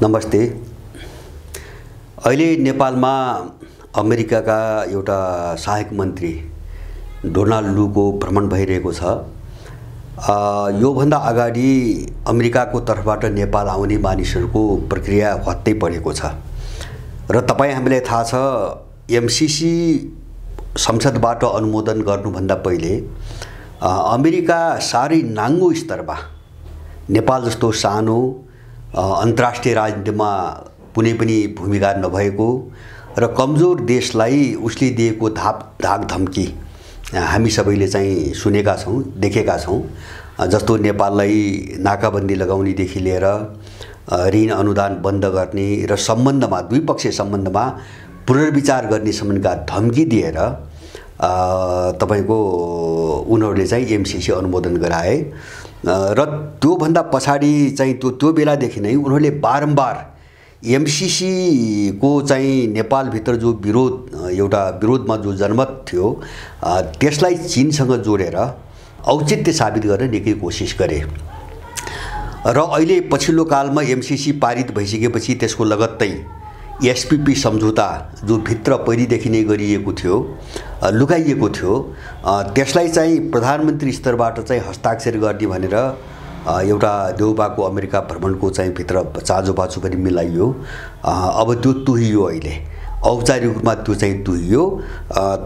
नमस्ते। अहिले नेपालमा अमेरिकाका एउटा सहायक मन्त्री डोनाल्ड लूको भ्रमण भइरहेको छ। योभन्दा अगाडि अमेरिकाको तर्फबाट नेपाल आउने मानिसहरूको प्रक्रिया हत्तै परेको छ र हामीलाई थाहा छ एमसीसी संसदबाट अनुमोदन गर्नुभन्दा पहिले अमेरिका साह्रै नाङ्गो स्तरमा नेपाल जस्तो सानो अन्तर्राष्ट्रिय राजनीतिमा कुनै पनि भूमिका नभएको र कमजोर देशलाई उसले दिएको धाक धम्की हामी सबैले चाहिँ सुनेका छौं, देखेका छौं। जस्तो नेपाललाई नाकाबन्दी लगाउनेदेखि लिएर ऋण अनुदान बन्द गर्ने र सम्बन्धमा द्विपक्षीय सम्बन्धमा पुनर्विचार गर्ने सम्बन्धका धम्की दिएर तपाईको उनीहरूले चाहिँ एमसीसी अनुमोदन गराए र त्यो भन्दा पछाडी चाहिँ त्यो बेलादेखि नै उनीहरूले बारम्बार एमसीसी को चाहिँ नेपाल भित्र जो विरोधमा जो जनमत थियो त्यसलाई चीनसँग जोडेर औचित्य साबित गर्न निकै कोसिस गरे र अहिले पछिल्लो कालमा एमसीसी पारित भइसकेपछि त्यसको लगत्तै एसपीपी सम्झौता जो भित्र पहिलेदेखि नै गरिएको थियो, लुकाइएको थियो, त्यसलाई चाहिँ प्रधानमन्त्री स्तरबाट चाहिँ हस्ताक्षर गर्ने भनेर एउटा देउबाको अमेरिका भ्रमणको चाहिँ भित्र चाँजोपाँचो पनि मिलाइयो। अब त्यो तुहियो, अहिले औपचारिक रूपमा त्यो चाहिँ तुहियो।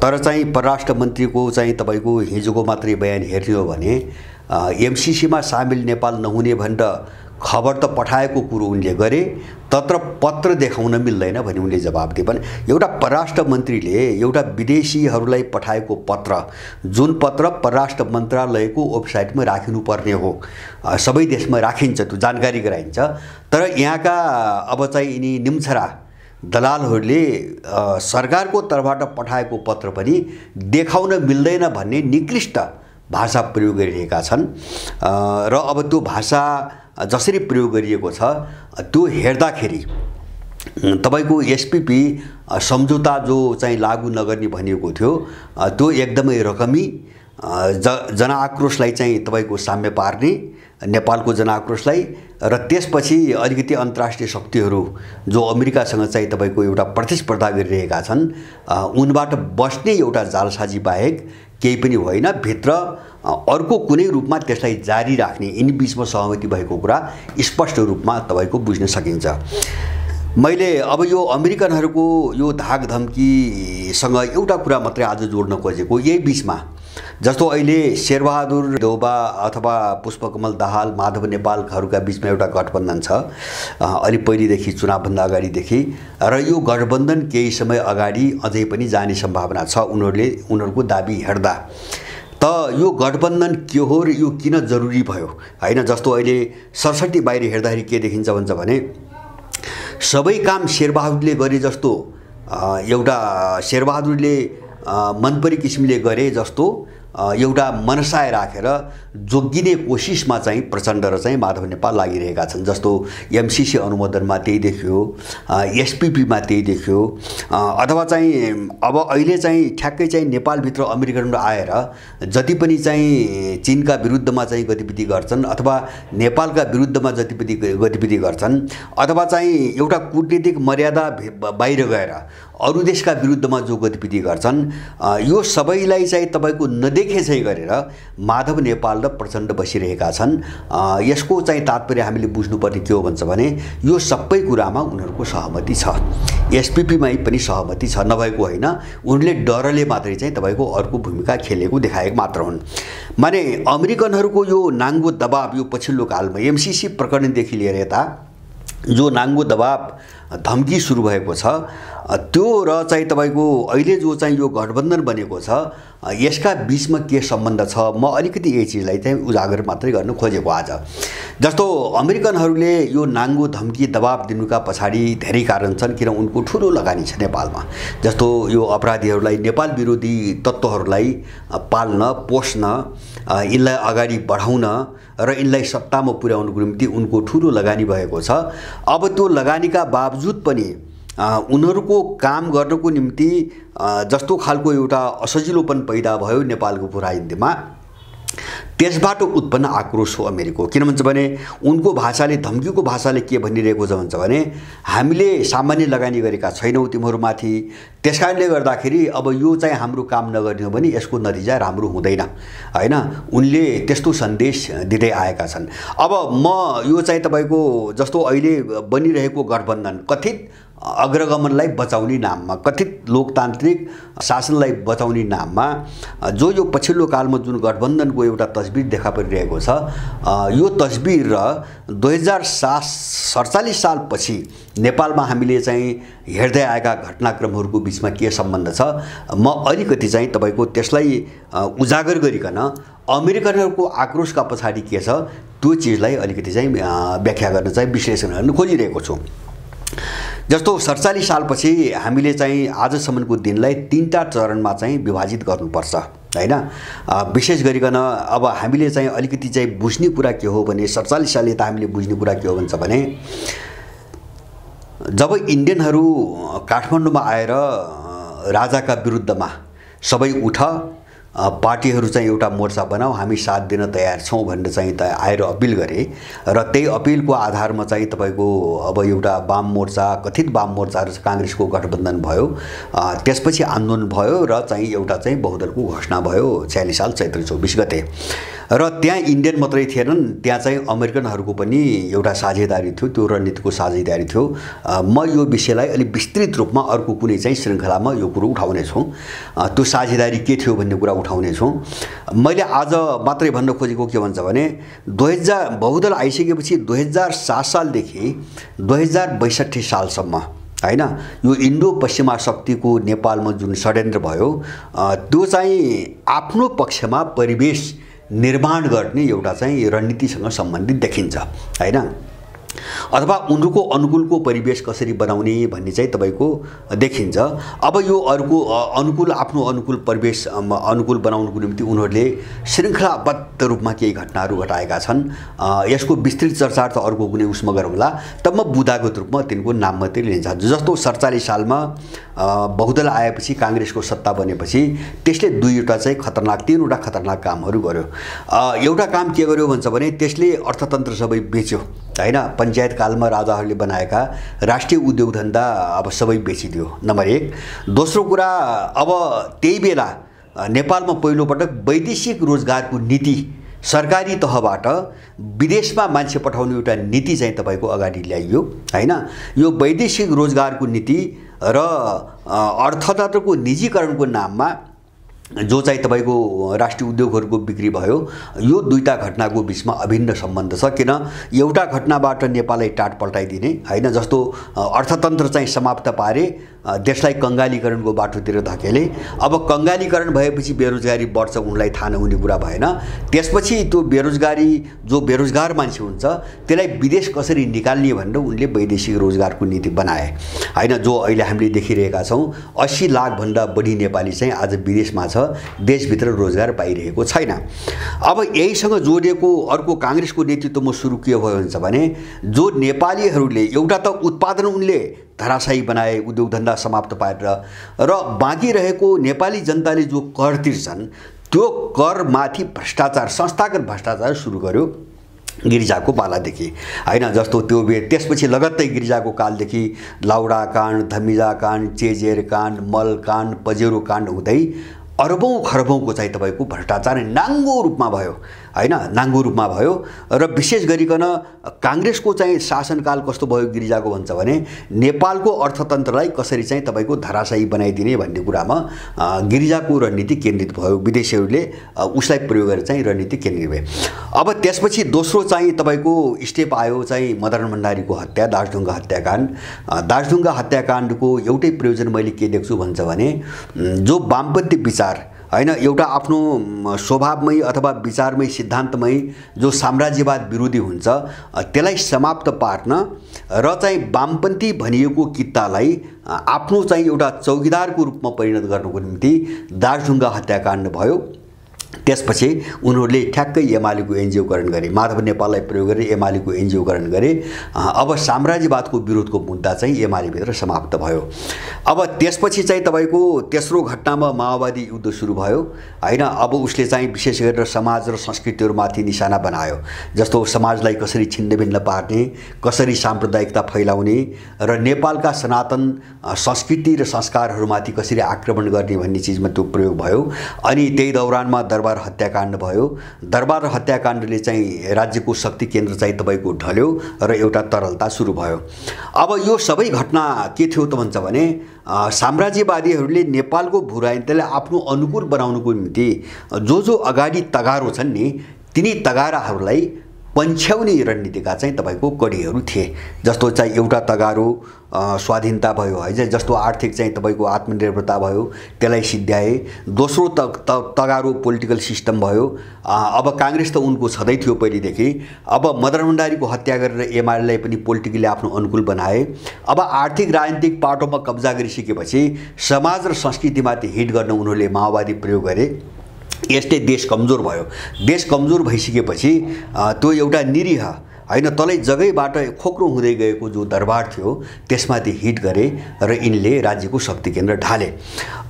तर चाहिँ परराष्ट्र मन्त्रीको चाहिँ तपाईको हिजोको मात्रै बयान हेर्ने हो भने एमसीसीमा सामेल नेपाल नहुने भनेर खबर त पठाएको कुरो उनले गरे, तत्र पत्र देखाउन मिल्दैन भनी उनले जवाब दिए। पनि एउटा परराष्ट्र मन्त्रीले एउटा विदेशीहरूलाई पठाएको पत्र, जुन पत्र परराष्ट्र मन्त्रालयको वेबसाइटमा राखिनुपर्ने हो, सबै देशमा राखिन्छ, त्यो जानकारी गराइन्छ, तर यहाँका अब चाहिँ यिनी निम्छरा दलालहरूले सरकारको तर्फबाट पठाएको पत्र पनि देखाउन मिल्दैन भन्ने निकृष्ट भाषा प्रयोग गरिरहेका छन् र अब त्यो भाषा जसरी प्रयोग गरिएको छ त्यो हेर्दाखेरि तपाईको एसपीपी सम्झौता जो चाहिँ लागू नगर्ने भनिएको थियो त्यो एकदमै रकमी जनआक्रोशलाई चाहिँ तपाईको साम्य पार्ने, नेपालको जनआक्रोशलाई, र त्यसपछि अलिकति अन्तर्राष्ट्रिय शक्तिहरू जो अमेरिकासँग चाहिँ तपाईको एउटा प्रतिस्पर्धा गरिरहेका छन् उनबाट बस्ने एउटा जालसाजी बाहेक केही पनि होइन। भित्र अर्को कुनै रूपमा त्यसलाई जारी राख्ने यिनी बीचमा सहमति भएको कुरा स्पष्ट रूपमा तपाईको बुझ्न सकिन्छ। मैले अब यो अमेरिकनहरूको यो धाक धम्कीसँग एउटा कुरा मात्रै आज जोड्न खोजेको, यही बीचमा जस्तो अहिले शेरबहादुर देउबा अथवा पुष्पकमल दाहाल, माधव नेपालहरूका बीचमा एउटा गठबन्धन छ अलि पहिलेदेखि, चुनावभन्दा अगाडिदेखि, र यो गठबन्धन केही समय अगाडि अझै पनि जाने सम्भावना छ उनीहरूको दाबी हेर्दा। त यो गठबन्धन के हो र यो किन जरुरी भयो हैन? जस्तो अहिले सरसट्टि बाहिर हेर्दाखेरि के देखिन्छ भन्छ भने सबै काम शेरबहादुरले गरे जस्तो, एउटा शेरबहादुरले मनपरी किसिमले गरे जस्तो एउटा मनसाय राखेर जोगिने कोसिसमा चाहिँ प्रचण्ड र चाहिँ माधव नेपाल लागिरहेका छन्। जस्तो एमसीसी अनुमोदनमा त्यही देखियो, एसपीपीमा त्यही देखियो, अथवा चाहिँ अब अहिले चाहिँ ठ्याक्कै चाहिँ नेपालभित्र अमेरिकनहरू आएर जति पनि चाहिँ चीनका विरुद्धमा चाहिँ गतिविधि गर्छन् अथवा नेपालका विरुद्धमा जति पनि गतिविधि गर्छन् अथवा चाहिँ एउटा कूटनीतिक मर्यादा बाहिर गएर अरू देशका विरुद्धमा जो गतिविधि गर्छन् यो सबैलाई चाहिँ तपाईको नदेखे चाहिँ गरेर माधव नेपाल र प्रचण्ड बसिरहेका छन्। यसको चाहिँ तात्पर्य हामीले बुझ्नुपर्ने के हो भन्छ भने यो सबै कुरामा उनीहरूको सहमति छ, एसपीपीमै पनि सहमति छ, नभएको होइन, उनले डरले मात्रै चाहिँ तपाईको अर्को भूमिका खेलेको देखाएको मात्र हुन्। माने अमेरिकनहरूको यो नाङ्गो दबाब यो पछिल्लो कालमा एमसीसी प्रकरणदेखि लिएर यता जो नाङ्गो दबाब धम्की सुरु भएको छ त्यो र चाहिँ तपाईको अहिले जो चाहिँ यो गठबन्धन बनेको छ यसका बीचमा के सम्बन्ध छ, म अलिकति यही चीजलाई चाहिँ उजागर मात्रै गर्न खोजेको आज। जस्तो अमेरिकनहरूले यो नाङ्गो धम्की दबाब दिनुका पछाडि धेरै कारण छन्, किन उनको ठुलो लगानी छ नेपालमा। जस्तो यो अपराधीहरूलाई, नेपाल विरोधी तत्त्वहरूलाई पाल्न, पोस्न, यिनलाई अगाडि बढाउन र यिनलाई सत्तामा पुर्याउनको निम्ति उनको ठुलो लगानी भएको छ। अब त्यो लगानीका बावजुद पनि उनीहरूको काम गर्नको निम्ति जस्तो खालको एउटा असजिलोपन पैदा भयो नेपालको राजनीतिमा, त्यसबाट उत्पन्न आक्रोश हो अमेरिकाको। किन भन्छ भने उनको भाषाले, धम्कीको भाषाले के भनिरहेको छ भन्छ भने हामीले सामान्य लगानी गरेका छैनौँ तिमीहरूमाथि, त्यसकारणले गर्दाखेरि अब यो चाहिँ हाम्रो काम नगर्ने हो भने यसको नतिजा राम्रो हुँदैन, हैन। उनले त्यस्तो सन्देश दिँदै आएका छन्। अब म यो चाहिँ तपाईको जस्तो अहिले बनिरहेको गठबन्धन कथित अग्रगमनलाई बचाउने नाममा, कथित लोकतान्त्रिक शासनलाई बचाउने नाममा जो यो पछिल्लो कालमा जुन गठबन्धनको एउटा तस्बिर देखा परिरहेको छ, यो तस्बिर र 2047 सालपछि नेपालमा हामीले चाहिँ हेर्दै आएका घटनाक्रमहरूको बिचमा के सम्बन्ध छ, म अलिकति चाहिँ तपाईको त्यसलाई उजागर गरिकन अमेरिकनहरूको आक्रोशका पछाडि के छ त्यो चीजलाई अलिकति चाहिँ व्याख्या गर्न चाहिँ विश्लेषण गर्न खोजिरहेको छु। जस्तो 47 सालपछि हामीले चाहिँ आजसम्मको दिनलाई 3टा चरणमा चाहिँ विभाजित गर्नुपर्छ, हैन। विशेष गरिकन अब हामीले चाहिँ अलिकति चाहिँ बुझ्ने कुरा के हो भने 47 साल यता हामीले बुझ्ने कुरा के हो भन्छ भने जब इन्डियनहरू काठमाडौँमा आएर राजाका विरुद्धमा सबै उठ पार्टीहरू चाहिँ एउटा मोर्चा बनाऊ, हामी साथ दिन तयार छौँ भनेर चाहिँ आएर अपिल गरे र त्यही अपिलको आधारमा चाहिँ तपाईको अब एउटा वाम मोर्चा, कथित वाम मोर्चा र कांग्रेसको गठबन्धन भयो। त्यसपछि आन्दोलन भयो र चाहिँ एउटा चाहिँ बहुदलको घोषणा भयो 46 साल चैत्र 24 गते। र त्यहाँ इन्डियन मात्रै थिएनन्, त्यहाँ चाहिँ अमेरिकनहरूको पनि एउटा साझेदारी थियो, त्यो रणनीतिको साझेदारी थियो। म यो विषयलाई अलि विस्तृत रूपमा अर्को कुनै चाहिँ श्रृङ्खलामा यो कुरो उठाउने छु, त्यो साझेदारी के थियो भन्ने कुरा उठाउने छु। मैले आज मात्रै भन्न खोजेको के भन्छ भने 2000 बहुदल आइसकेपछि 2007 सालदेखि 2062 सालसम्म, हैन, यो इन्डो पश्चिमा शक्तिको नेपालमा जुन षड्यन्त्र भयो त्यो चाहिँ आफ्नो पक्षमा परिवेश निर्माण गर्ने एउटा चाहिँ रणनीतिसँग सम्बन्धित देखिन्छ, हैन। अथवा उनको अनुकूलको परिवेश कसरी बनाउने भन्ने चाहिँ तपाईको देखिन्छ। अब यो अर्को अनुकूल, आफ्नो अनुकूल परिवेश अनुकूल बनाउनको निम्ति उनीहरूले श्रृङ्खलाबद्ध रूपमा केही घटनाहरू घटाएका छन्। यसको विस्तृत चर्चा त अर्को कुनै उसमा गरौँला, तब म बुदागत रूपमा तिनको नाम मात्रै लिन चाहन्छु। जस्तो 47 सालमा बहुदल आएपछि, कांग्रेसको सत्ता बनेपछि त्यसले दुईवटा चाहिँ खतरनाक, तीनवटा खतरनाक कामहरू गर्यो। एउटा काम के गर्यो भन्छ भने त्यसले अर्थतन्त्र सबै बेच्यो, हैन। पञ्चायत कालमा राजाहरूले बनाएका राष्ट्रिय उद्योग धन्दा अब सबै बेचिदियो, नम्बर 1। दोस्रो कुरा, अब त्यही बेला नेपालमा पहिलोपटक वैदेशिक रोजगारको नीति सरकारी तहबाट विदेशमा मान्छे पठाउने एउटा नीति चाहिँ तपाईको अगाडि ल्याइयो, हैन। यो वैदेशिक रोजगारको नीति र अर्थतन्त्रको निजीकरणको नाममा जो चाहिँ तपाईको राष्ट्रिय उद्योगहरूको बिक्री भयो, यो दुईटा घटनाको बिचमा अभिन्न सम्बन्ध छ। किन एउटा घटनाबाट नेपाललाई टाट पल्टाइदिने, हैन, जस्तो अर्थतन्त्र चाहिँ समाप्त पारे, देशलाई कंगालीकरणको बाटोतिर धकेले। अब कंगालीकरण भएपछि बेरोजगारी बढ्छ, उनलाई थाहा नहुने कुरा भएन। त्यसपछि त्यो बेरोजगारी, जो बेरोजगार मान्छे हुन्छ त्यसलाई विदेश कसरी निकाल्ने भनेर उनले वैदेशिक रोजगारको नीति बनाए, हैन। जो अहिले हामीले देखिरहेका छौँ 80 लाख भन्दा बढी नेपाली चाहिँ आज विदेशमा छ, देशभित्र रोजगार पाइरहेको छैन। अब यहीसँग जोडिएको अर्को कांग्रेसको नेतृत्वमा सुरु के भयो भन्छ भने जो नेपालीहरूले एउटा त उत्पादन उनले धराशायी बनाए, उद्योग धन्दा समाप्त पारेर, र बाँकी रहेको नेपाली जनताले जो कर तिर्छन् त्यो करमाथि भ्रष्टाचार, संस्थागत भ्रष्टाचार सुरु गर्यो गिरिजाको पालादेखि, हैन। जस्तो त्यो त्यसपछि लगत्तै गिरिजाको कालदेखि लाउडा काण्ड, धमिजा काण्ड, चेजेर काण्ड, मल काण्ड, पजेरो काण्ड हुँदै अरबौं खरबौंको चाहिँ तपाईको भ्रष्टाचार नाङ्गो रूपमा भयो, हैन, नाङ्गो रूपमा भयो। र विशेष गरिकन कांग्रेसको चाहिँ शासनकाल कस्तो भयो गिरिजाको भन्छ भने नेपालको अर्थतन्त्रलाई कसरी चाहिँ तपाईको धराशायी बनाइदिने भन्ने कुरामा गिरिजाको रणनीति केन्द्रित भयो, विदेशीहरूले उसलाई प्रयोग गरेर चाहिँ रणनीति केन्द्रित भए। अब त्यसपछि दोस्रो चाहिँ तपाईको स्टेप आयो चाहिँ मदन भण्डारीको हत्या, दासढुङ्गा हत्याकाण्ड। दासढुङ्गा हत्याकाण्डको एउटै प्रयोजन मैले के देख्छु भन्छ भने जो वामपन्थी विचार, हैन, एउटा आफ्नो स्वभावमै अथवा विचारमै सिद्धान्तमै जो साम्राज्यवाद विरोधी हुन्छ त्यसलाई समाप्त पार्न र चाहिँ वामपन्थी भनिएको कित्तालाई आफ्नो चाहिँ एउटा चौकीदारको रूपमा परिणत गर्नको निम्ति दासढुङ्गा हत्याकाण्ड भयो। त्यसपछि उनीहरूले ठ्याक्कै एमालेको एनजिओकरण गरे, माधव नेपाललाई प्रयोग गरे एमालेको एनजिओकरण गरे। अब साम्राज्यवादको विरोधको मुद्दा चाहिँ एमालेभित्र समाप्त भयो। अब त्यसपछि चाहिँ तपाईँको तेस्रो घटनामा माओवादी युद्ध सुरु भयो हैन। अब उसले चाहिँ विशेष गरेर समाज र संस्कृतिहरूमाथि निशाना बनायो, जस्तो समाजलाई कसरी छिन्नभिन्न पार्ने, कसरी साम्प्रदायिकता फैलाउने र नेपालका सनातन संस्कृति र संस्कारहरूमाथि कसरी आक्रमण गर्ने भन्ने चिजमा त्यो प्रयोग भयो। अनि त्यही दौरानमा दरबार हत्याकाण्ड भयो। दरबार हत्याकाण्डले चाहिँ राज्यको शक्ति केन्द्र चाहिँ तपाईँको ढल्यो र एउटा तरलता सुरु भयो। अब यो सबै घटना के थियो त भन्छ भने साम्राज्यवादीहरूले नेपालको भूराजनीतिलाई आफ्नो अनुकूल बनाउनुको निम्ति जो अगाडि तगारो छन् नि, तिनी तगाराहरूलाई पन्छ्याउने रणनीतिका चाहिँ तपाईँको कडीहरू थिए। जस्तो चाहिँ एउटा तगारो स्वाधीनता भयो है, जस्तो आर्थिक चाहिँ तपाईँको आत्मनिर्भरता भयो, त्यसलाई सिद्ध्याए। दोस्रो तगारो पोलिटिकल सिस्टम भयो। अब काङ्ग्रेस त उनको छँदै थियो पहिलेदेखि। अब मदन भण्डारीको हत्या गरेर एमालेलाई पनि पोलिटिकली आफ्नो अनुकूल बनाए। अब आर्थिक राजनीतिक पाटोमा कब्जा गरिसकेपछि समाज र संस्कृतिमाथि हिट गर्न उनीहरूले माओवादी प्रयोग गरे। यसले देश कमजोर भयो। देश कमजोर भइसकेपछि त्यो एउटा निरीह हैन तलै जगैबाट खोक्रो हुँदै गएको जो दरबार थियो त्यसमाथि हिट गरे र यिनले राज्यको शक्ति केन्द्र ढाले।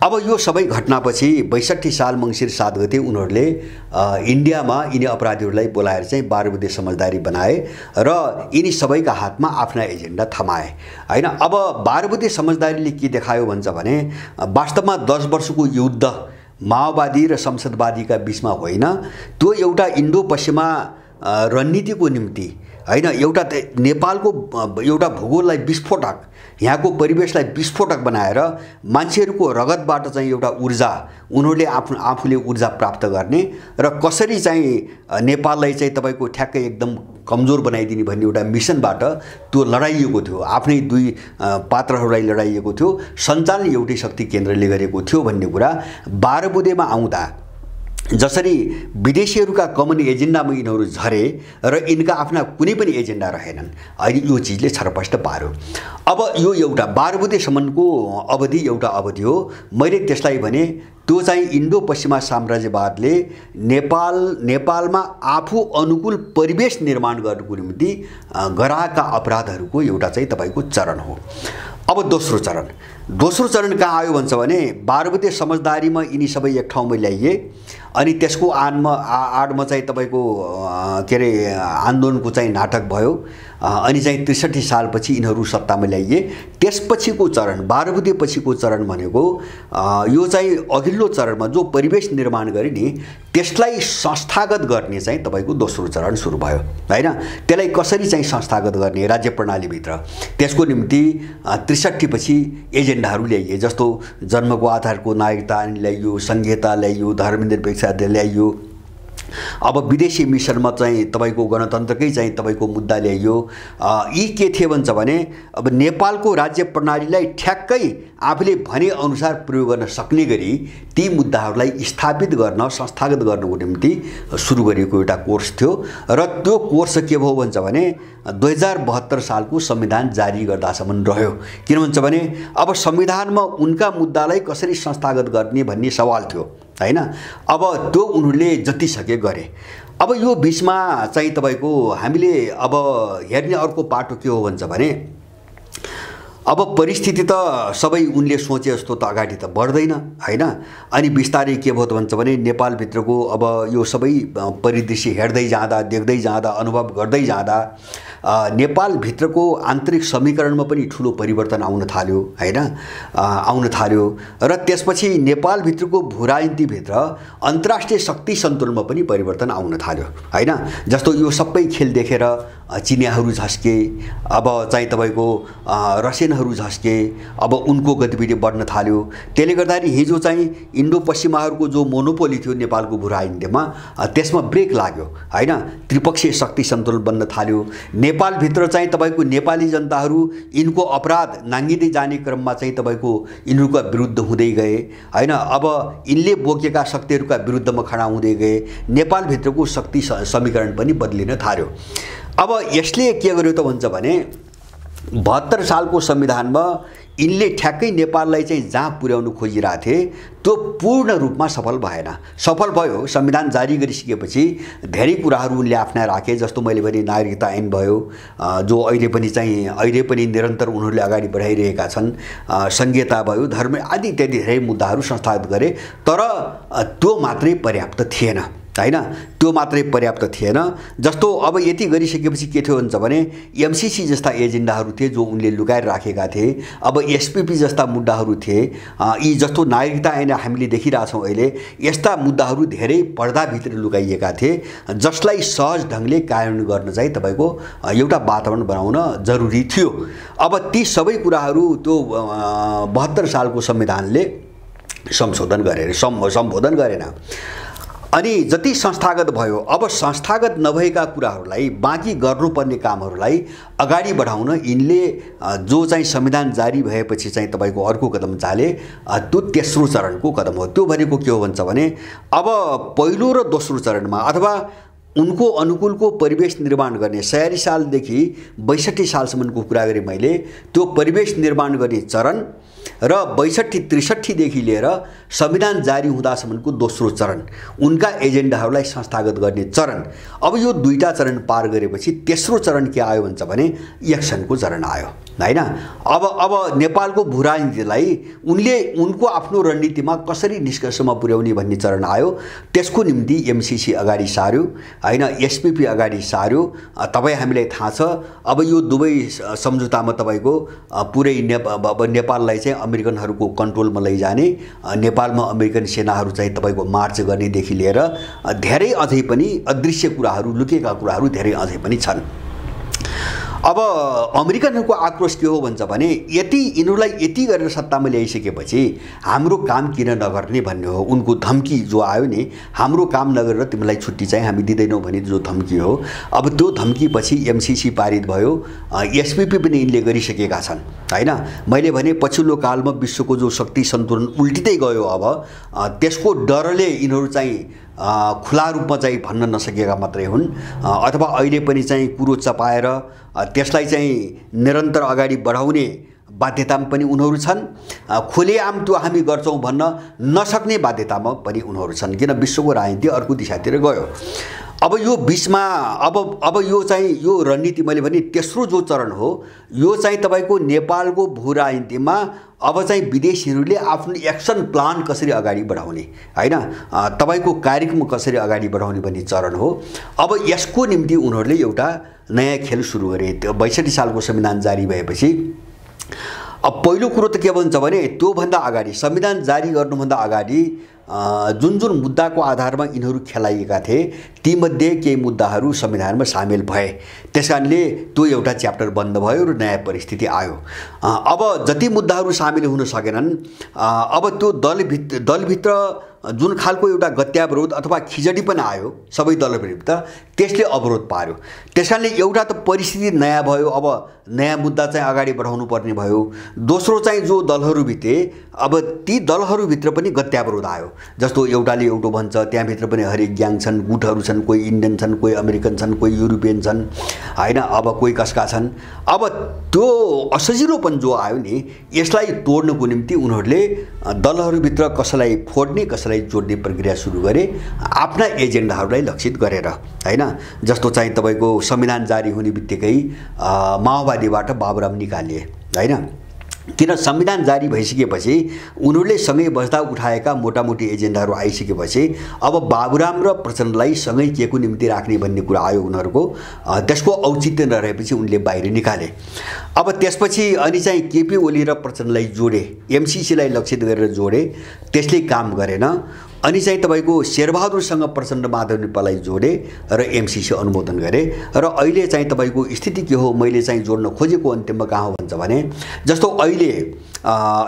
अब यो सबै घटनापछि 62 साल मङ्सिर 7 गते उनीहरूले इन्डियामा यिनी अपराधीहरूलाई बोलाएर चाहिँ 12 बुँदे समझदारी बनाए र यिनी सबैका हातमा आफ्ना एजेन्डा थमाए हैन। अब 12 बुँदे समझदारीले के देखायो भन्छ भने वास्तवमा 10 वर्षको युद्ध माओवादी र संसदवादीका बीचमा होइन, त्यो एउटा इन्डो पश्चिमा रणनीतिको निम्ति हैन, एउटा नेपालको एउटा भूगोललाई विस्फोटक, यहाँको परिवेशलाई विस्फोटक बनाएर मान्छेहरूको रगतबाट चाहिँ एउटा ऊर्जा उनीहरूले आफूले ऊर्जा प्राप्त गर्ने र कसरी चाहिँ नेपाललाई चाहिँ तपाईँको ठ्याक्कै एकदम कमजोर बनाइदिने भन्ने एउटा मिसनबाट त्यो लडाइएको थियो। आफ्नै दुई पात्रहरूलाई लडाइएको थियो, सञ्चालन एउटै शक्ति केन्द्रले गरेको थियो भन्ने कुरा 12 बुँदेमा आउँदा जसरी विदेशीहरूका कमन एजेन्डामा यिनीहरू झरे र यिनका आफ्ना कुनै पनि एजेन्डा रहेनन्, अहिले यो चिजले छरपष्ट पार्यो। अब यो एउटा 12 बुँदेसम्मको अवधि एउटा अवधि हो। मैले त्यसलाई भने त्यो चाहिँ इन्डो पश्चिमा साम्राज्यवादले नेपालमा आफू अनुकूल परिवेश निर्माण गर्नुको निम्ति गराएका अपराधहरूको एउटा चाहिँ तपाईँको चरण हो। अब दोस्रो चरण कहाँ आयो भन्छ भने 12 बुँदे समझदारीमा यिनी सबै एक ठाउँमा ल्याइए अनि त्यसको आडमा चाहिँ तपाईँको के अरे आन्दोलनको चाहिँ नाटक भयो अनि चाहिँ 63 सालपछि यिनीहरू सत्तामा ल्याइए। त्यसपछिको चरण 12 बुँदे पछिको चरण भनेको यो चाहिँ अघिल्लो चरणमा जो परिवेश निर्माण गरे नि त्यसलाई संस्थागत गर्ने चाहिँ तपाईँको दोस्रो चरण सुरु भयो हैन। त्यसलाई कसरी चाहिँ संस्थागत गर्ने राज्य प्रणालीभित्र, त्यसको निम्ति 63 पछि एजेन्डाहरू ल्याइए। जस्तो जन्मको आधारको नागरिकता ल्याइयो, संघीयता ल्याइयो, धर्मनिरपेक्षता ल्याइयो। अब विदेशी मिसनमा चाहिँ तपाईँको गणतन्त्रकै चाहिँ तपाईँको मुद्दा ल्याइयो। यी के थिए भन्छ भने अब नेपालको राज्य प्रणालीलाई ठ्याक्कै आफूले भने अनुसार प्रयोग गर्न सक्ने गरी ती मुद्दाहरूलाई स्थापित गर्न संस्थागत गर्नको निम्ति सुरु गरिएको एउटा कोर्स थियो र त्यो कोर्स के भयो भन्छ भने 2072 सालको संविधान जारी गर्दासम्म रह्यो। किन भन्छ भने अब संविधानमा उनका मुद्दालाई कसरी संस्थागत गर्ने भन्ने सवाल थियो हैन। अब त्यो उनीहरूले जति सके गरे। अब यो बीचमा चाहिँ तपाईको हामीले अब हेर्ने अर्को पाटो के हो भन्छ भने अब परिस्थिति त सबै उनले सोचे जस्तो त अगाडि त बढ्दैन हैन। अनि बिस्तारै के भयो त भन्छ भने नेपाल भित्रको अब यो सबै परिदृश्य हेर्दै जाँदा देख्दै जाँदा अनुभव गर्दै जाँदा नेपाल भित्रको आन्तरिक समीकरणमा पनि ठुलो परिवर्तन आउन थाल्यो हैन, आउन थाल्यो र त्यसपछि नेपाल भित्रको भूराजनीति भित्र अन्तर्राष्ट्रिय शक्ति सन्तुलनमा पनि परिवर्तन आउन थाल्यो हैन। जस्तो यो सबै खेल देखेर चिनियाहरू झस्के, अब चाहिँ तपाईको रसियनहरू झस्के, अब उनको गतिविधि बढ्न थाल्यो। त्यसले गर्दाखेरि हिजो चाहिँ इन्डो पश्चिमाहरूको जो मोनोपोली थियो नेपालको भूराजनीतिमा त्यसमा ब्रेक लाग्यो हैन। त्रिपक्षीय शक्ति सन्तुलन बन्न थाल्यो। नेपाल भित्र चाहिँ तपाईको नेपाली जनताहरू यिनको अपराध नाङ्गिँदै जाने क्रममा चाहिँ तपाईको यिनीहरूका विरुद्ध हुँदै गए हैन। अब यिनले बोकेका शक्तिहरूका विरुद्धमा खडा हुँदै गए। नेपाल भित्रको शक्ति समीकरण पनि बदलिन थाल्यो। अब यसले के गर्यो त भन्छ भने 72 सालको संविधानमा यिनले ठ्याक्कै नेपाललाई चाहिँ जहाँ पुर्याउनु खोजिरहेथे त्यो पूर्ण रूपमा सफल भएन। सफल भयो, संविधान जारी गरिसकेपछि धेरै कुराहरू उनले आफ्ना राखे, जस्तो मैले भने नागरिकता ऐन भयो, जो अहिले पनि निरन्तर उनीहरूले अगाडि बढाइरहेका छन्, संघीयता भयो, धर्म आदि इत्यादि धेरै मुद्दाहरू संस्थागत गरे। तर त्यो मात्रै पर्याप्त थिएन हैन, त्यो मात्रै पर्याप्त थिएन। जस्तो अब यति गरिसकेपछि के थियो भन्छ भने एमसीसी जस्ता एजेन्डाहरू थिए जो उनले लुकाएर राखेका थिए। अब एसपीपी जस्ता मुद्दाहरू थिए, यी जस्तो नागरिकता ऐन हामीले देखिरहेछौँ अहिले, यस्ता मुद्दाहरू धेरै पर्दाभित्र लुकाइएका थिए, जसलाई सहज ढङ्गले कार्यान्वयन गर्न चाहिँ तपाईको एउटा वातावरण बनाउन जरुरी थियो। अब ती सबै कुराहरू त्यो 72 सालको संविधानले सम्बोधन गरेन। अनि जति संस्थागत भयो, अब संस्थागत नभएका कुराहरूलाई, बाँकी गर्नुपर्ने कामहरूलाई अगाडि बढाउन यिनले जो चाहिँ संविधान जारी भएपछि चाहिँ तपाईको अर्को कदम चाले, त्यो तेस्रो चरणको कदम हो। त्यो भनेको के हो भन्छ भने अब पहिलो र दोस्रो चरणमा अथवा उनको अनुकूलको परिवेश निर्माण गर्ने 46 सालदेखि 62 सालसम्मको कुरा गरेँ मैले, त्यो परिवेश निर्माण गर्ने चरण र 62-63 देखि लिएर संविधान जारी हुँदासम्मको दोस्रो चरण, उनका एजेन्डाहरूलाई संस्थागत गर्ने चरण। अब यो दुईटा चरण पार गरेपछि तेस्रो चरण के आयो भन्छ भने इलेक्सनको चरण आयो हैन। अब नेपालको भू राजनीतिलाई उनले उनको आफ्नो रणनीतिमा कसरी निष्कर्षमा पुर्याउने भन्ने चरण आयो। त्यसको निम्ति एमसीसी अगाडि सार्यो हैन, एसपीपी अगाडि सार्यो। तपाईँ हामीलाई थाहा छ अब यो दुवै सम्झौतामा तपाईको पुरै नेपाललाई चाहिँ अमेरिकनहरूको कन्ट्रोलमा लैजाने, नेपालमा अमेरिकन सेनाहरू चाहिँ तपाईको मार्च गर्नेदेखि लिएर धेरै अझै पनि अदृश्य कुराहरू, लुकेका कुराहरू धेरै अझै पनि छन्। अब अमेरिकनहरूको आक्रोश के हो भन्छ भने यिनीहरूलाई यति गरेर सत्तामा ल्याइसकेपछि हाम्रो काम किन नगर्ने भन्ने हो। उनको धम्की जो आयो नि, हाम्रो काम नगरेर तिमीलाई छुट्टी चाहिँ हामी दिँदैनौँ भन्ने जो धम्की हो। अब त्यो धम्कीपछि एमसीसी पारित भयो, एसपीपी पनि यिनले गरिसकेका छन् हैन। मैले भने पछिल्लो कालमा विश्वको जो शक्ति सन्तुलन उल्टिँदै गयो, अब त्यसको डरले यिनीहरू चाहिँ खुला रूपमा चाहिँ भन्न नसकेका मात्रै हुन्, अथवा अहिले पनि चाहिँ कुरो चपाएर त्यसलाई चाहिँ निरन्तर अगाडि बढाउने बाध्यतामा पनि उनीहरू छन्। खुलेआम त्यो हामी गर्छौँ भन्न नसक्ने बाध्यतामा पनि उनीहरू छन्, किन विश्वको राजनीति अर्को दिशातिर गयो। अब यो बीचमा अब यो चाहिँ यो रणनीति मैले भने तेस्रो जो चरण हो, यो चाहिँ तपाईको नेपालको भू राजनीतिमा अब चाहिँ विदेशीहरूले आफ्नो एक्सन प्लान कसरी अगाडि बढाउने हैन, तपाईको कार्यक्रम कसरी अगाडि बढाउने भन्ने चरण हो। अब यसको निम्ति उनीहरूले एउटा नयाँ खेल सुरु गरे। 62 सालको संविधान जारी भएपछि अब पहिलो कुरो त के भन्छ भने त्योभन्दा अगाडि, संविधान जारी गर्नुभन्दा अगाडि जुन मुद्दाको आधारमा यिनीहरू खेलाइएका थिए तीमध्ये केही मुद्दाहरू संविधानमा सामेल भए। त्यसकारणले त्यो एउटा च्याप्टर बन्द भयो र नयाँ परिस्थिति आयो। अब जति मुद्दाहरू सामेल हुन सकेनन्, अब त्यो दलभित्र जुन खालको एउटा गत्यावरोध अथवा खिचडी पनि आयो सबै दलभित्र, त्यसले अवरोध पार्यो। त्यसकारणले एउटा त परिस्थिति नयाँ भयो, अब नयाँ मुद्दा चाहिँ अगाडि बढाउनु पर्ने भयो। दोस्रो चाहिँ जो दलहरू भित्रे, अब ती दलहरूभित्र पनि गत्यावरोध आयो। जस्तो एउटाले एउटो भन्छ, त्यहाँभित्र पनि हरेक ग्याङ छन्, गुटहरू छन्, कोही इन्डियन छन्, कोही अमेरिकन छन्, कोही युरोपियन छन् हैन, अब कोही कसका छन्। अब त्यो असजिलोपन जो आयो नि, यसलाई तोड्नको निम्ति उनीहरूले दलहरूभित्र कसैलाई फोड्ने कसैलाई जोड्ने प्रक्रिया सुरु गरे, आफ्ना एजेन्डाहरूलाई लक्षित गरेर हैन। जस्तो चाहिँ तपाईको संविधान जारी हुने बित्तिकै माओवादीबाट बाबुराम निकालिए हैन, किन संविधान जारी भइसकेपछि उनीहरूले सँगै बस्दा उठाएका मोटामोटी एजेन्डाहरू आइसकेपछि अब बाबुराम र प्रचण्डलाई सँगै केको निम्ति राख्ने भन्ने कुरा आयो उनीहरूको। त्यसको औचित्य नरहेपछि उनले बाहिर निकाले। अब त्यसपछि अनि चाहिँ केपी ओली र प्रचण्डलाई जोडे, एमसीसीलाई लक्षित गरेर जोडे, त्यसले काम गरेन। अनि चाहिँ तपाईको शेरबहादुरसँग प्रचण्ड माधव नेपाललाई जोडे र एमसीसी अनुमोदन गरे। र अहिले चाहिँ तपाईको स्थिति के हो, मैले चाहिँ जोड्न खोजेको अन्तिममा कहाँ हो भन्छ भने जस्तो अहिले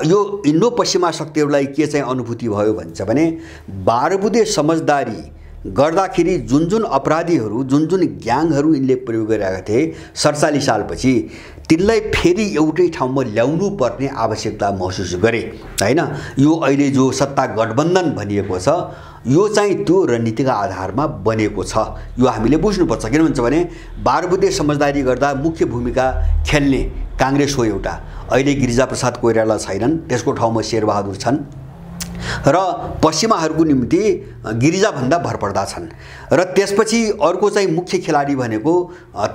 यो इन्डो पश्चिमा शक्तिहरूलाई के चाहिँ अनुभूति भयो भन्छ भने 12 बुँदे समझदारी गर्दाखेरि जुन अपराधीहरू जुन ग्याङहरू यिनले प्रयोग गरेका थिए 47 सालपछि तिनलाई फेरि एउटै ठाउँमा ल्याउनु पर्ने आवश्यकता महसुस गरे हैन। यो अहिले जो सत्ता गठबन्धन भनिएको छ, यो चाहिँ त्यो रणनीतिका आधारमा बनेको छ, यो हामीले बुझ्नुपर्छ। किन भन्छ भने 12 बुँदे समझदारी गर्दा मुख्य भूमिका खेल्ने काङ्ग्रेस हो एउटा। अहिले गिरिजाप्रसाद कोइराला छैनन्, त्यसको ठाउँमा शेरबहादुर छन् र पश्चिमाहरूको निम्ति गिरिजाभन्दा भरपर्दा छन्। र त्यसपछि अर्को चाहिँ मुख्य खेलाडी भनेको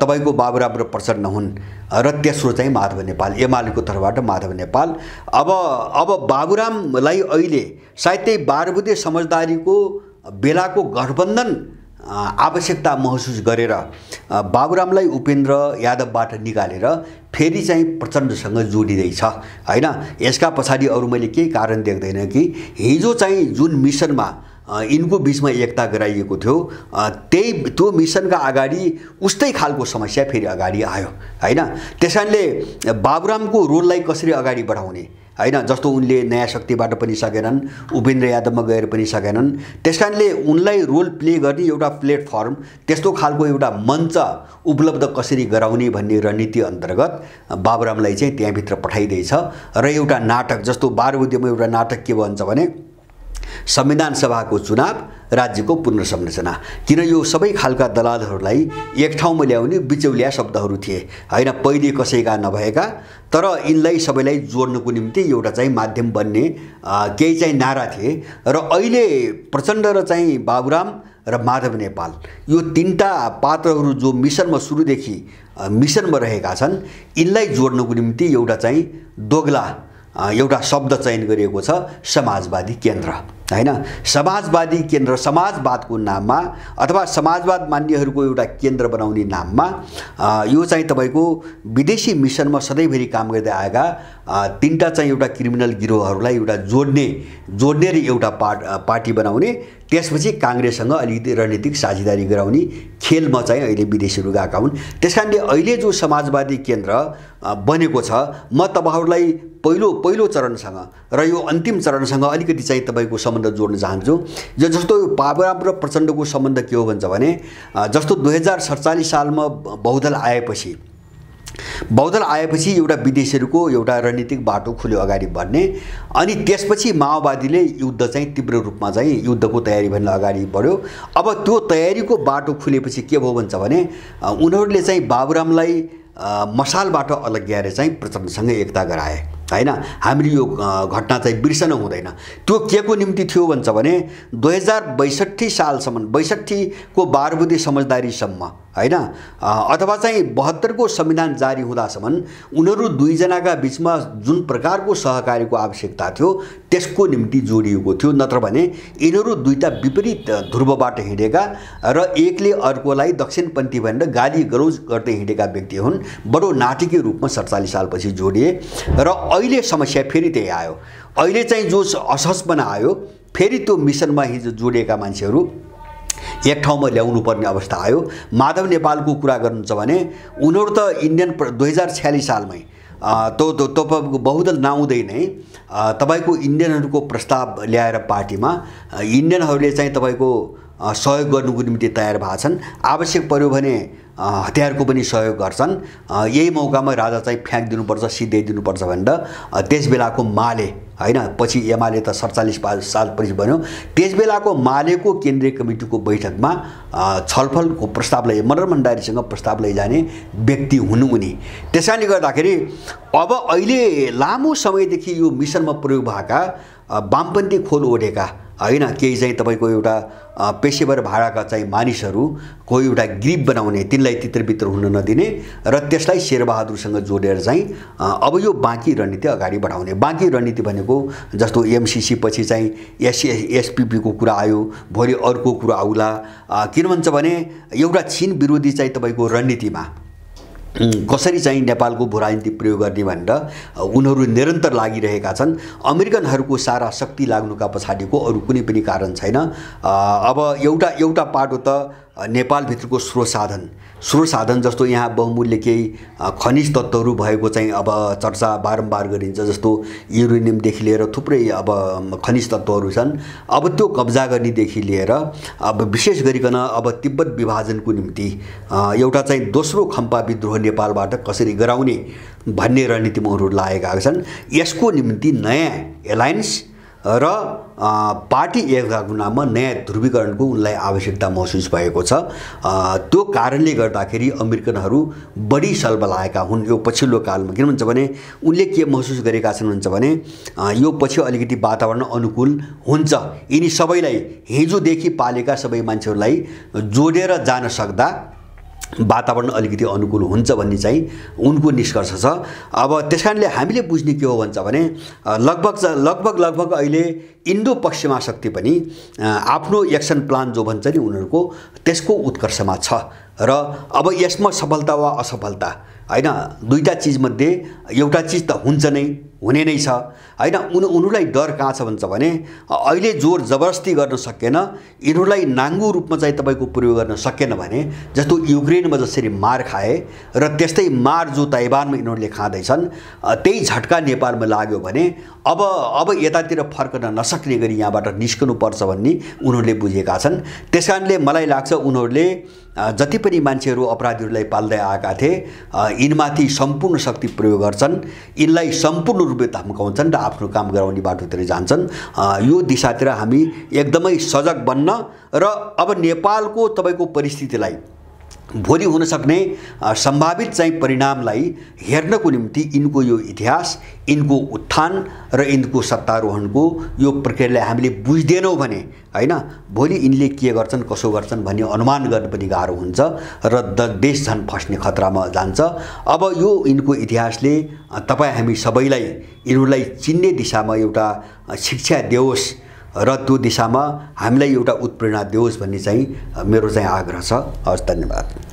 तपाईको बाबुराम र प्रचण्ड हुन् र तेस्रो चाहिँ माधव नेपाल, एमालेको तर्फबाट माधव नेपाल। अब बाबुरामलाई अहिले सायद त्यही 12 बुँदे समझदारीको बेलाको गठबन्धन आवश्यकता महसुस गरेर बाबुरामलाई उपेन्द्र यादवबाट निकालेर फेरि चाहिँ प्रचण्डसँग जोडिँदैछ हैन। यसका पछाडि अरू मैले केही कारण देख्दैन कि हिजो चाहिँ जुन मिसनमा यिनको बीचमा एकता गराइएको थियो त्यो मिसनका अगाडि उस्तै खालको समस्या फेरि अगाडि आयो हैन। त्यसकारणले बाबुरामको रोललाई कसरी अगाडि बढाउने हैन, जस्तो उनले नयाँ शक्तिबाट पनि सकेनन्, उपेन्द्र यादवमा गएर पनि सकेनन्। त्यसकारणले उनलाई रोल प्ले गर्ने एउटा प्लेटफर्म, त्यस्तो खालको एउटा मञ्च उपलब्ध कसरी गराउने भन्ने रणनीति अन्तर्गत बाबुरामलाई चाहिँ त्यहाँभित्र पठाइदिएछ। र एउटा नाटक जस्तो 12 बुँदेमा एउटा नाटक के भन्छ भने संविधान सभाको चुनाव, राज्यको पुनर्संरचना। किन यो सबै खालका दलालहरूलाई एक ठाउँमा ल्याउने बिचौलिया शब्दहरू थिए हैन, पहिले कसैका नभएका, तर यिनलाई सबैलाई जोड्नको निम्ति एउटा चाहिँ माध्यम बन्ने केही चाहिँ नारा थिए। र अहिले प्रचण्ड र चाहिँ बाबुराम र माधव नेपाल यो तीनटा पात्रहरू जो मिसनमा सुरुदेखि मिसनमा रहेका छन्, यिनलाई जोड्नको निम्ति एउटा चाहिँ दोगला एउटा शब्द चयन गरिएको छ, समाजवादी केन्द्र हैन। समाजवादी केन्द्र, समाजवादको नाममा अथवा समाजवाद मान्नेहरूको एउटा केन्द्र बनाउने नाममा यो चाहिँ तपाईको विदेशी मिसनमा सधैँभरि काम गर्दै आएका तीनटा चाहिँ एउटा क्रिमिनल गिरोहहरूलाई एउटा जोड्ने र एउटा पार्टी बनाउने, त्यसपछि काङ्ग्रेससँग अलिकति रणनीतिक साझेदारी गराउने खेलमा चाहिँ अहिले विदेशीहरू गएका हुन्। त्यसकारणले अहिले जो समाजवादी केन्द्र बनेको छ, म तपाईहरूलाई पहिलो चरणसँग र यो अन्तिम चरणसँग अलिकति चाहिँ तपाईको सम्बन्ध जोड्न चाहन्छु। जस्तो बाबुराम र प्रचण्डको सम्बन्ध के हो भन्छ भने जस्तो 2047 सालमा बहुदल आएपछि एउटा विदेशीहरूको एउटा रणनीतिक बाटो खुल्यो अगाडि बढ्ने, अनि त्यसपछि माओवादीले युद्ध चाहिँ तीव्र रूपमा चाहिँ युद्धको तयारी भन्न अगाडि बढ्यो। अब त्यो तयारीको बाटो खुलेपछि के भयो भन्छ भने उनीहरूले चाहिँ बाबुरामलाई मसालबाट अलग्याएर चाहिँ प्रचण्डसँग एकता गराए हैन। हामीले यो घटना चाहिँ बिर्सन हुँदैन। त्यो के को निम्ति थियो भन्छ भने 2062 सालसम्म, 62 को 12 बुँदे समझदारीसम्म हैन, अथवा चाहिँ 72 को संविधान जारी हुँदासम्म उनीहरू दुईजनाका बीचमा जुन प्रकारको सहकार्यको आवश्यकता थियो त्यसको निम्ति जोडिएको थियो। नत्र भने यिनीहरू दुईटा विपरीत ध्रुवबाट हिँडेका र एकले अर्कोलाई दक्षिणपन्थी भनेर गाली गलौज गर्दै हिँडेका व्यक्ति हुन्। बडो नाटकीय रूपमा 47 सालपछि जोडिए र अहिले समस्या फेरि त्यही आयो। अहिले चाहिँ जो असहजपना आयो, फेरि त्यो मिसनमा हिजो जोडिएका मान्छेहरू एक ठाउँमा ल्याउनु पर्ने अवस्था आयो। माधव नेपालको कुरा गर्नुहुन्छ भने उनीहरू त इन्डियन 2046 सालमै तपाईँको बहुदल नआउँदै नै तपाईको इन्डियनहरूको प्रस्ताव ल्याएर पार्टीमा इन्डियनहरूले चाहिँ तपाईको सहयोग गर्नुको निम्ति तयार भएका छन्। आवश्यक पर्यो भने हतियारको पनि सहयोग गर्छन्। यही मौकामा राजा चाहिँ फ्याँकिदिनुपर्छ, सिद्ध्याइदिनुपर्छ भनेर त्यस बेलाको माले हैन, पछि एमाले त 47 सालपछि बन्यो, त्यस बेलाको मालेको केन्द्रीय कमिटीको बैठकमा छलफलको प्रस्ताव मनोहर भण्डारीसँग प्रस्ताव लैजाने व्यक्ति हुनु उनी। त्यसकारणले गर्दाखेरि अब अहिले लामो समयदेखि यो मिसनमा प्रयोग भएका वामपन्थी खोल ओढेका हैन केही चाहिँ तपाईको एउटा पेशेवर भाडाका चाहिँ मानिसहरूको एउटा ग्रिप बनाउने, तिनलाई तित्रबित्र हुन नदिने र त्यसलाई शेरबहादुरसँग जोडेर चाहिँ अब यो बाँकी रणनीति अगाडि बढाउने। बाँकी रणनीति भनेको जस्तो एमसीसी पछि चाहिँ एसपीपी को कुरा आयो, भोलि अर्को कुरा आउला। किन भन्छ भने एउटा चीन विरोधी चाहिँ तपाईको रणनीतिमा कसरी चाहिँ नेपालको भूराजनीति प्रयोग गर्ने भनेर उनीहरू निरन्तर लागिरहेका छन्। अमेरिकनहरूको सारा शक्ति लाग्नुका पछाडिको अरू कुनै पनि कारण छैन। अब एउटा पाटो त नेपालभित्रको स्रोत साधन जस्तो यहाँ बहुमूल्य केही खनिज तत्त्वहरू भएको चाहिँ अब चर्चा बारम्बार गरिन्छ, जस्तो युरेनियमदेखि लिएर थुप्रै अब खनिज तत्त्वहरू छन्। अब त्यो कब्जा गर्नेदेखि लिएर अब विशेष गरिकन अब तिब्बत विभाजनको निम्ति एउटा चाहिँ दोस्रो खम्पा विद्रोह नेपालबाट कसरी गराउने भन्ने रणनीतिमा उनीहरू लागेका छन्। यसको निम्ति नयाँ एलायन्स र पार्टी एकताको नाममा नयाँ ध्रुवीकरणको उनलाई आवश्यकता महसुस भएको छ। त्यो कारणले गर्दाखेरि अमेरिकनहरू बढी सलबलाएका हुन् यो पछिल्लो कालमा। किन भन्छ भने उनले के महसुस गरेका छन् भन्छ भने यो पछि अलिकति वातावरण अनुकूल हुन्छ, यिनी सबैलाई हिजोदेखि पालेका सबै मान्छेहरूलाई जोडेर जान सक्दा वातावरण अलिकति अनुकूल हुन्छ भन्ने चाहिँ उनको निष्कर्ष छ। अब त्यसकारणले हामीले बुझ्ने के हो भन्छ भने लगभग अहिले इन्डो पश्चिमा शक्ति पनि आफ्नो एक्सन प्लान जो भन्छ नि उनीहरूको त्यसको उत्कर्षमा छ र अब यसमा सफलता वा असफलता हैन दुईटा चीजमध्ये एउटा चीज त हुन्छ नै, हुने नै छ हैन। उनीहरूलाई डर कहाँ छ भन्छ भने अहिले जोर जबरजस्ती गर्न सकेन, यिनीहरूलाई नाङ्गो रूपमा चाहिँ तपाईको प्रयोग गर्न सकेन भने जस्तो युक्रेनमा जसरी मार खाए र त्यस्तै मार जो ताइवानमा यिनीहरूले खाँदैछन् त्यही झट्का नेपालमा लाग्यो भने अब यतातिर फर्कन नसक्ने गरी यहाँबाट निस्कनु पर्छ भन्ने उनीहरूले बुझेका छन्। त्यसकारणले मलाई लाग्छ उनीहरूले जति पनि मान्छेहरू अपराधीहरूलाई पाल्दै आएका थिए यिनमाथि सम्पूर्ण शक्ति प्रयोग गर्छन्, यिनलाई सम्पूर्ण रूपले धम्काउँछन् र आफ्नो काम गराउने बाटोतिर जान्छन्। यो दिशातिर हामी एकदमै सजग बन्न र अब नेपालको तपाईको परिस्थितिलाई भोलि हुन सक्ने सम्भावित चाहिँ परिणामलाई हेर्नको निम्ति यिनको यो इतिहास, यिनको उत्थान र यिनको सत्तारोहणको यो प्रक्रियालाई हामीले बुझ्दैनौँ भने हैन भोलि यिनले के गर्छन् कसो गर्छन् भन्ने अनुमान गर्न पनि गाह्रो हुन्छ र देश झन् फस्ने खतरामा जान्छ। अब यो यिनको इतिहासले तपाईँ हामी सबैलाई यिनीहरूलाई चिन्ने दिशामा एउटा शिक्षा देओस् र त्यो दिशामा हामीलाई एउटा उत्प्रेरणा देओस् भन्ने चाहिँ मेरो चाहिँ आग्रह छ। हस्, धन्यवाद।